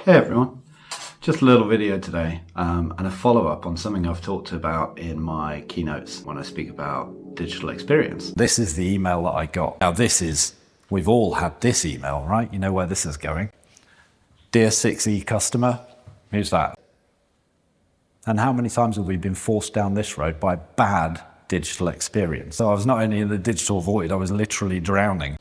Hey everyone, just a little video today and a follow-up on something I've talked about in my keynotes when I speak about digital experience. This is the email that I got. Now we've all had this email, right? You know where this is going. Dear 6E customer, who's that? And how many times have we been forced down this road by bad digital experience? So I was not only in the digital void, I was literally drowning.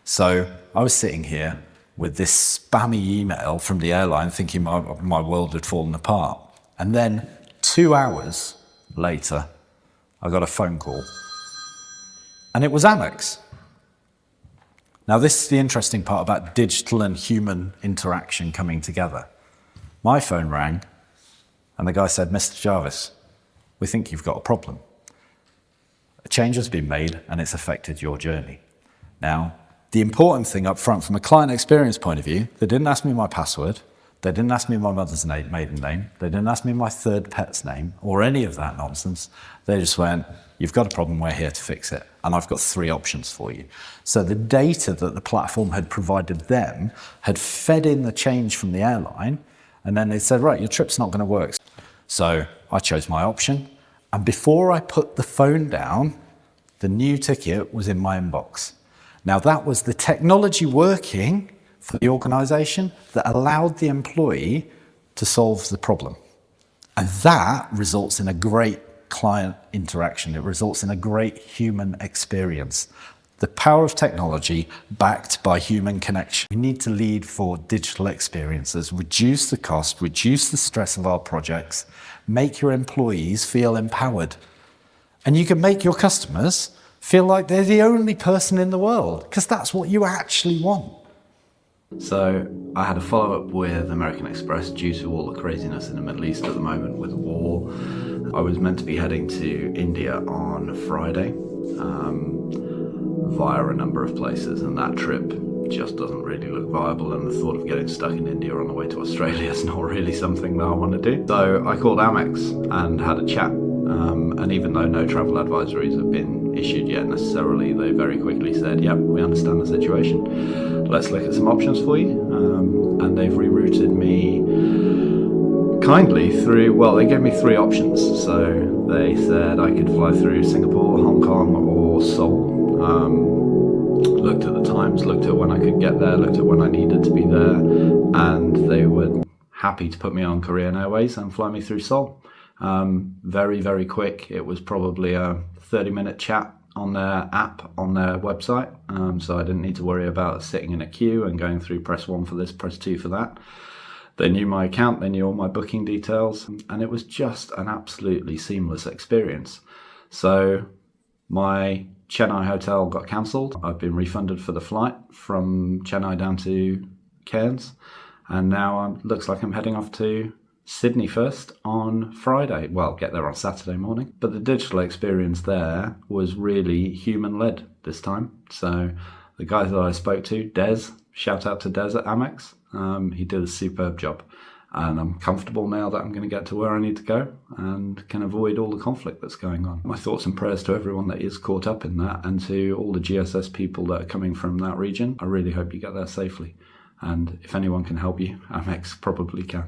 So I was sitting here with this spammy email from the airline thinking my world had fallen apart. And then 2 hours later, I got a phone call. And it was Amex. Now this is the interesting part about digital and human interaction coming together. My phone rang and the guy said, Mr. Jarvis, we think you've got a problem. A change has been made and it's affected your journey. Now, the important thing up front from a client experience point of view, they didn't ask me my password, they didn't ask me my mother's maiden name, they didn't ask me my third pet's name or any of that nonsense. They just went, you've got a problem, we're here to fix it. And I've got 3 options for you. So the data that the platform had provided them had fed in the change from the airline, and then they said, right, your trip's not going to work. So I chose my option, and before I put the phone down, the new ticket was in my inbox. Now that was the technology working for the organization that allowed the employee to solve the problem. And that results in a great client interaction. It results in a great human experience. The power of technology backed by human connection. We need to lead for digital experiences, reduce the cost, reduce the stress of our projects, make your employees feel empowered. And you can make your customers feel like they're the only person in the world, because that's what you actually want. So I had a follow-up with American Express due to all the craziness in the Middle East at the moment with the war. I was meant to be heading to India on Friday via a number of places, and that trip just doesn't really look viable, and the thought of getting stuck in India on the way to Australia is not really something that I want to do. So I called Amex and had a chat, and even though no travel advisories have been issued yet necessarily, they very quickly said, yep, we understand the situation, let's look at some options for you. And they've rerouted me kindly through, well, they gave me 3 options. So they said I could fly through Singapore, Hong Kong or Seoul. Looked at the times, looked at when I could get there, looked at when I needed to be there, and they were happy to put me on Korean Airways and fly me through Seoul. Very, very quick. It was probably a 30-minute chat on their app, on their website, so I didn't need to worry about sitting in a queue and going through press 1 for this, press 2 for that. They knew my account, they knew all my booking details, and it was just an absolutely seamless experience. So my Chennai hotel got cancelled. I've been refunded for the flight from Chennai down to Cairns, and now it looks like I'm heading off to Sydney first on Friday. Well, get there on Saturday morning. But the digital experience there was really human-led this time. So the guy that I spoke to, Des, shout out to Des at Amex, he did a superb job. And I'm comfortable now that I'm going to get to where I need to go and can avoid all the conflict that's going on. My thoughts and prayers to everyone that is caught up in that, and to all the GSS people that are coming from that region. I really hope you get there safely. And if anyone can help you, Amex probably can.